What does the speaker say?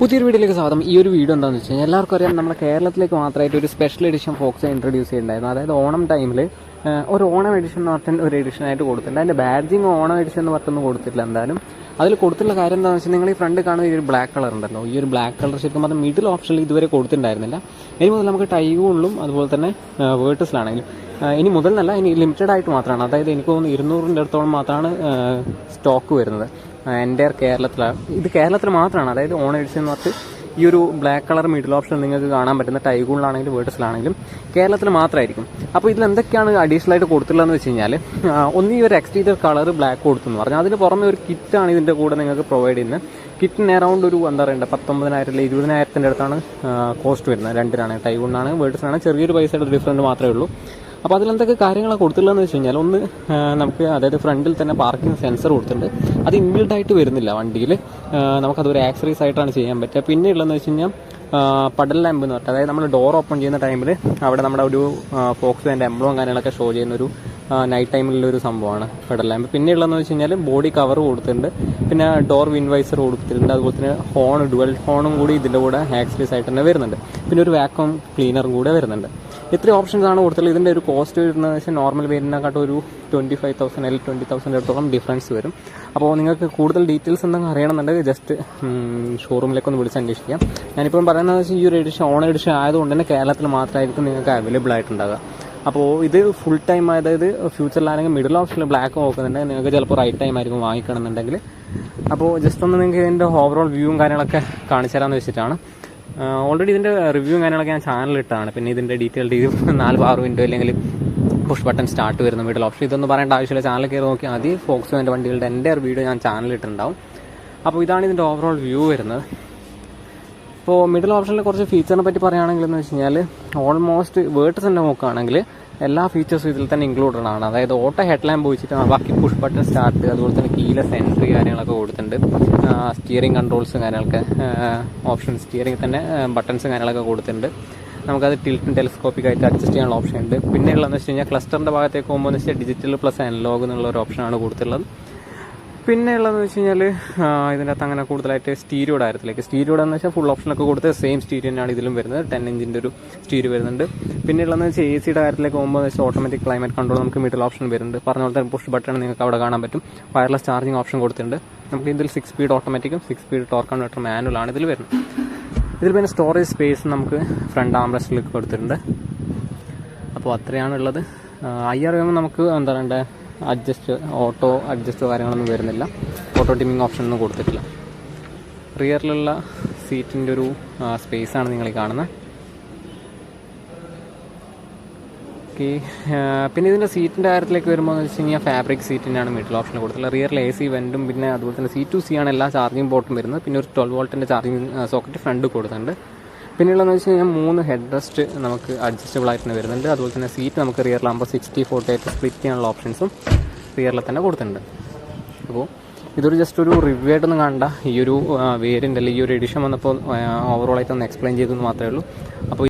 പുതിയൊരു വീഡിയോയിലേക്ക് സ്വാഗതം. ഈ ഒരു വീഡിയോ എന്താണെന്ന് വെച്ച് കഴിഞ്ഞാൽ എല്ലാവർക്കും അറിയാം, നമ്മുടെ കേരളത്തിലേക്ക് മാത്രമായിട്ട് ഒരു സ്പെഷ്യൽ എഡിഷൻ ഫോക്സ് ഇൻട്രൊഡ്യൂസ് ചെയ്യുന്നുണ്ടായിരുന്നു. അതായത് ഓണം ടൈമിൽ ഒരു ഓണം എഡിഷൻ എന്ന് പറഞ്ഞാൽ ഒരു എഡിഷനായിട്ട് കൊടുത്തിട്ടുണ്ട്. അതിൻ്റെ ബാഡ്ജിങ് ഓണം എഡിഷൻ എന്ന് പറഞ്ഞൊന്നും കൊടുത്തിട്ടില്ല. എന്തായാലും അതിൽ കൊടുത്തിട്ടുള്ള കാര്യം എന്താണെന്ന് വെച്ചാൽ, നിങ്ങൾ ഈ ഫ്രണ്ട് കാണുന്ന ഈ ഒരു ബ്ലാക്ക് കളർ ഉണ്ടല്ലോ, ഈ ഒരു ബ്ലാക്ക് കളർ ശരിക്കും പറഞ്ഞാൽ മിഡിൽ ഓപ്ഷനിൽ ഇതുവരെ കൊടുത്തിട്ടുണ്ടായിരുന്നില്ല. ഇനി മുതൽ നമുക്ക് ടൈഗൂണിലും അതുപോലെ തന്നെ വേർട്ടസിലാണെങ്കിലും ഇനി മുതൽ എന്നല്ല, ഇനി ലിമിറ്റഡ് ആയിട്ട് മാത്രമാണ്. അതായത് എനിക്ക് തോന്നുന്നു 200ൻ്റെ അടുത്തോളം മാത്രമാണ് സ്റ്റോക്ക് വരുന്നത് എൻ്റെ കേരളത്തിലാണ്. ഇത് കേരളത്തിൽ മാത്രമാണ്. അതായത് ഓണം എഡിഷൻ എന്ന് പറഞ്ഞിട്ട് ഈ ഒരു ബ്ലാക്ക് കളർ മിഡിൽ ഓപ്ഷൻ നിങ്ങൾക്ക് കാണാൻ പറ്റുന്ന ടൈഗൂണിലാണെങ്കിലും വേർട്ടസിലാണെങ്കിലും കേരളത്തിൽ മാത്രമായിരിക്കും. അപ്പോൾ ഇതിൽ എന്തൊക്കെയാണ് അഡീഷണൽ ആയിട്ട് കൊടുത്തിട്ടുള്ളതെന്ന് വെച്ച് കഴിഞ്ഞാൽ, ഒന്ന് ഈ ഒരു എക്സ്റ്റീരിയർ കളർ ബ്ലാക്ക് കൊടുത്തെന്ന് പറഞ്ഞാൽ അതിന് പുറമെ ഒരു കിറ്റാണ് ഇതിൻ്റെ കൂടെ നിങ്ങൾക്ക് പ്രൊവൈഡ് ചെയ്യുന്നത്. കിറ്റിന് അറൗണ്ട് ഒരു 19,000 അല്ലെങ്കിൽ 20,000ൻ്റെ അടുത്താണ് കോസ്റ്റ് വരുന്നത്. രണ്ടിനാണ്, ടൈഗൂണിനാണ് വേർട്ടസിനാണ് ചെറിയൊരു പൈസയുടെ ഡിഫറൻറ്റ് മാത്രമേ ഉള്ളൂ. അപ്പോൾ അതിലെന്തൊക്കെ കാര്യങ്ങളാണ് കൊടുത്തിട്ടുള്ളതെന്ന് വെച്ച് കഴിഞ്ഞാൽ, ഒന്ന് നമുക്ക് അതായത് ഫ്രണ്ടിൽ തന്നെ പാർക്കിംഗ് സെൻസർ കൊടുത്തിട്ടുണ്ട്. അത് ഇൻബിൽഡ് ആയിട്ട് വരുന്നില്ല വണ്ടിയിൽ, നമുക്കതൊരു ആക്സറീസ് ആയിട്ടാണ് ചെയ്യാൻ പറ്റുക. പിന്നെ ഉള്ളതെന്ന് വെച്ച് കഴിഞ്ഞാൽ പടൽ ലാമ്പ് എന്ന് പറഞ്ഞിട്ട്, അതായത് നമ്മൾ ഡോർ ഓപ്പൺ ചെയ്യുന്ന ടൈമിൽ അവിടെ നമ്മുടെ ഒരു ഫോക്സ് അതിൻ്റെ എംബ്ലവും കാര്യങ്ങളൊക്കെ ഷോ ചെയ്യുന്നൊരു നൈറ്റ് ടൈമിലുള്ളൊരു സംഭവമാണ് പടൽ ലാമ്പ്. പിന്നെ ഉള്ളതെന്ന് വെച്ച് കഴിഞ്ഞാൽ ബോഡി കവർ കൊടുത്തിട്ടുണ്ട്. പിന്നെ ഡോർ വിൻവൈസർ കൊടുത്തിട്ടുണ്ട്. അതുപോലെ തന്നെ ഹോൺ, ഡുവൽ ഹോണും കൂടി ഇതിൻ്റെ കൂടെ ആക്സറീസ് ആയിട്ട് തന്നെ വരുന്നുണ്ട്. പിന്നെ ഒരു വാക്വം ക്ലീനറും കൂടെ വരുന്നുണ്ട്. ഇത്രയും ഓപ്ഷൻസ് ആണ് കൊടുത്തുള്ളത്. ഇതിൻ്റെ ഒരു കോസ്റ്റ് വരുന്നത് വെച്ചാൽ നോർമൽ വേരിയൻറ്റിനെക്കാട്ടും ഒരു 25,000 അല്ലെങ്കിൽ 20,000 അടുത്തോളം ഡിഫറൻസ് വരും. അപ്പോൾ നിങ്ങൾക്ക് കൂടുതൽ ഡീറ്റെയിൽസ് എന്തെങ്കിലും അറിയണമെന്നുണ്ടെങ്കിൽ ജസ്റ്റ് ഷോറൂമിലേക്ക് ഒന്ന് വിളിച്ച് അന്വേഷിക്കാം. ഞാനിപ്പം പറയുന്നത് വെച്ചാൽ ഈ ഒരു എഡിഷൻ ഓണം എഡിഷൻ ആയതുകൊണ്ട് തന്നെ കേരളത്തിൽ മാത്രമായിരിക്കും നിങ്ങൾക്ക് അവൈലബിൾ ആയിട്ടുണ്ടാകുക. അപ്പോൾ ഇത് ഫുൾ ടൈം, അതായത് ഫ്യൂച്ചറിലാണെങ്കിൽ മിഡിൽ ഓപ്ഷനിൽ ബ്ലാക്ക് നോക്കുന്നുണ്ടെങ്കിൽ നിങ്ങൾക്ക് ചിലപ്പോൾ റൈറ്റ് ടൈം ആയിരിക്കും വാങ്ങിക്കണമെന്നുണ്ടെങ്കിൽ. അപ്പോൾ ജസ്റ്റ് ഒന്ന് നിങ്ങൾക്ക് ഇതിൻ്റെ ഓവറോൾ വ്യൂവും കാര്യങ്ങളൊക്കെ കാണിച്ചു തരാമെന്ന് വെച്ചിട്ടാണ്. ഓൾറെഡി ഇതിൻ്റെ റിവ്യൂവും കാര്യങ്ങളൊക്കെ ഞാൻ ചാനലിലിട്ടാണ്. പിന്നെ ഇതിൻ്റെ ഡീറ്റെയിൽ 4 വിൻഡോ അല്ലെങ്കിൽ പുഷ് ബട്ടൺ സ്റ്റാർട്ട് വരുന്ന മിഡിൽ ഓപ്ഷൻ, ഇതൊന്നും പറയേണ്ട ആവശ്യമില്ല. ചാനൽ കയറി നോക്കിയാൽ മതി. ഫോക്സ്വാഗൻ്റെ വണ്ടികളുടെ എൻ്റെ വീഡിയോ ഞാൻ ചാനലിട്ടുണ്ടാവും. അപ്പോൾ ഇതാണ് ഇതിൻ്റെ ഓവറോൾ വ്യൂ വരുന്നത്. ഇപ്പോൾ മിഡിൽ ഓപ്ഷനിൽ കുറച്ച് ഫീച്ചറിനെ പറ്റി പറയുകയാണെങ്കിൽ എന്ന് വെച്ച് കഴിഞ്ഞാൽ, ഓൾമോസ്റ്റ് വേർട്ടസിൻ്റെ നോക്കുകയാണെങ്കിൽ എല്ലാ ഫീച്ചേഴ്സും ഇതിൽ തന്നെ ഇൻക്ലൂഡഡ് ആണ്. അതായത് ഓട്ടോ ഹെഡ് ലാമ്പ് വെച്ചിട്ട് ബാക്കി പുഷ് ബട്ടൺ സ്റ്റാർട്ട്, അതുപോലെ തന്നെ കീലെസ് എൻട്രി കാര്യങ്ങളൊക്കെ കൊടുത്തിട്ടുണ്ട്. സ്റ്റിയറിംഗ് കൺട്രോൾസും കാര്യങ്ങളൊക്കെ ഓപ്ഷൻ, സ്റ്റിയറിംഗ് തന്നെ ബട്ടൺസും കാര്യങ്ങളൊക്കെ കൊടുത്തിട്ടുണ്ട്. നമുക്കത് ടിൽറ്റും ടെലിസ്കോപ്പിക് ആയിട്ട് അഡ്ജസ്റ്റ് ചെയ്യാനുള്ള ഓപ്ഷൻ ഉണ്ട്. പിന്നെ ഉള്ളതെന്ന് വെച്ച് കഴിഞ്ഞാൽ ക്ലസ്റ്ററിൻ്റെ ഭാഗത്തേക്ക് പോകുമ്പോൾ എന്ന് വെച്ചാൽ ഡിജിറ്റൽ പ്ലസ് അനലോഗ് എന്നുള്ള ഒരു ഓപ്ഷനാണ് കൊടുത്തിട്ടുള്ളത്. പിന്നെ ഉള്ളതെന്ന് വെച്ച് കഴിഞ്ഞാൽ ഇതിൻ്റെ അകത്ത് അങ്ങനെ കൂടുതലായിട്ട് സ്റ്റീരിയോഡ് ആയിരുന്നിലേക്ക്, സ്റ്റീരിയോഡ് എന്ന് വെച്ചാൽ ഫുൾ ഓപ്ഷനൊക്കെ കൊടുത്ത് സെയിം സ്റ്റീരിയോ തന്നെയാണ് ഇതിലും വരുന്നത്. 10 ഇഞ്ചിൻ്റെ ഒരു സ്റ്റീരിയോ വരുന്നുണ്ട്. പിന്നെ ഉള്ളതെന്ന് വെച്ചാൽ AC യുടെ കാര്യത്തിലേക്ക് പോകുമ്പോൾ വെച്ചാൽ ഓട്ടോമാറ്റിക് ക്ലൈമറ്റ് കൺട്രോൾ നമുക്ക് മിഡിൽ ഓപ്ഷൻ വരുന്നുണ്ട്. പറഞ്ഞ പോലെ തന്നെ പുഷ് ബട്ടൺ നിങ്ങൾക്ക് അവിടെ കാണാൻ പറ്റും. വയർലെസ് ചാർജിങ് ഓപ്ഷൻ കൊടുത്തിട്ടുണ്ട്. നമുക്ക് ഇതിൽ 6 സ്പീഡ് ഓട്ടോമാറ്റിക്കും 6 സ്പീഡ് ടോർക്ക് കൺവെർട്ടർ മാനുവലാണ് ഇതിൽ വരുന്നത്. ഇതിൽ പിന്നെ സ്റ്റോറേജ് സ്പേസ് നമുക്ക് ഫ്രണ്ട് ആംറെസ്റ്റിലേക്ക് കൊടുത്തിട്ടുണ്ട്. അപ്പോൾ അത്രയാണുള്ളത്. IR നമുക്ക് എന്താ പറയണ്ടേ, ഓട്ടോ അഡ്ജസ്റ്റോ കാര്യങ്ങളൊന്നും വരുന്നില്ല. ഓട്ടോ ഡിമ്മിങ് ഓപ്ഷനൊന്നും കൊടുത്തിട്ടില്ല. റിയറിലുള്ള സീറ്റിൻ്റെ ഒരു സ്പേസാണ് നിങ്ങൾ കാണുന്നത്. ഓക്കെ. പിന്നെ ഇതിൻ്റെ സീറ്റിൻ്റെ കാര്യത്തിലേക്ക് വരുമ്പോൾ എന്ന് വെച്ച് കഴിഞ്ഞാൽ ഫാബ്രിക് സീറ്റിനാണ് മിഡിൽ ഓപ്ഷൻ കൊടുത്തിട്ടുള്ളത്. റിയറിൽ AC വെൻറ്റും പിന്നെ അതുപോലെ തന്നെ C2C ആണ് എല്ലാ ചാർജിങ് പോർട്ടും വരുന്നത്. പിന്നെ ഒരു 12 വോൾട്ടിൻ്റെ ചാർജിങ് സോക്കറ്റ് ഫ്രണ്ട് കൊടുക്കുന്നുണ്ട്. പിന്നെയുള്ളതെന്ന് വെച്ച് കഴിഞ്ഞാൽ 3 ഹെഡ് റെസ്റ്റ് നമുക്ക് അഡ്ജസ്റ്റബിൾ ആയിട്ട് തന്നെ വരുന്നുണ്ട്. അതുപോലെ തന്നെ സീറ്റ് നമുക്ക് റിയറിലാകുമ്പോൾ 60/40 സ്പ്ലിറ്റ് ചെയ്യാനുള്ള ഓപ്ഷൻസും റിയറിൽ തന്നെ കൊടുത്തിട്ടുണ്ട്. അപ്പോൾ ഇതൊരു ജസ്റ്റ് ഒരു റിവ്യൂ ആയിട്ടൊന്നും കാണണ്ട. ഈ ഒരു വേരിയൻ്റ് അല്ലെങ്കിൽ ഈ ഒരു എഡിഷൻ വന്നപ്പോൾ ഓവറോൾ ആയിട്ടൊന്ന് എക്സ്പ്ലെയിൻ ചെയ്തെന്ന് മാത്രമേ ഉള്ളൂ. അപ്പോൾ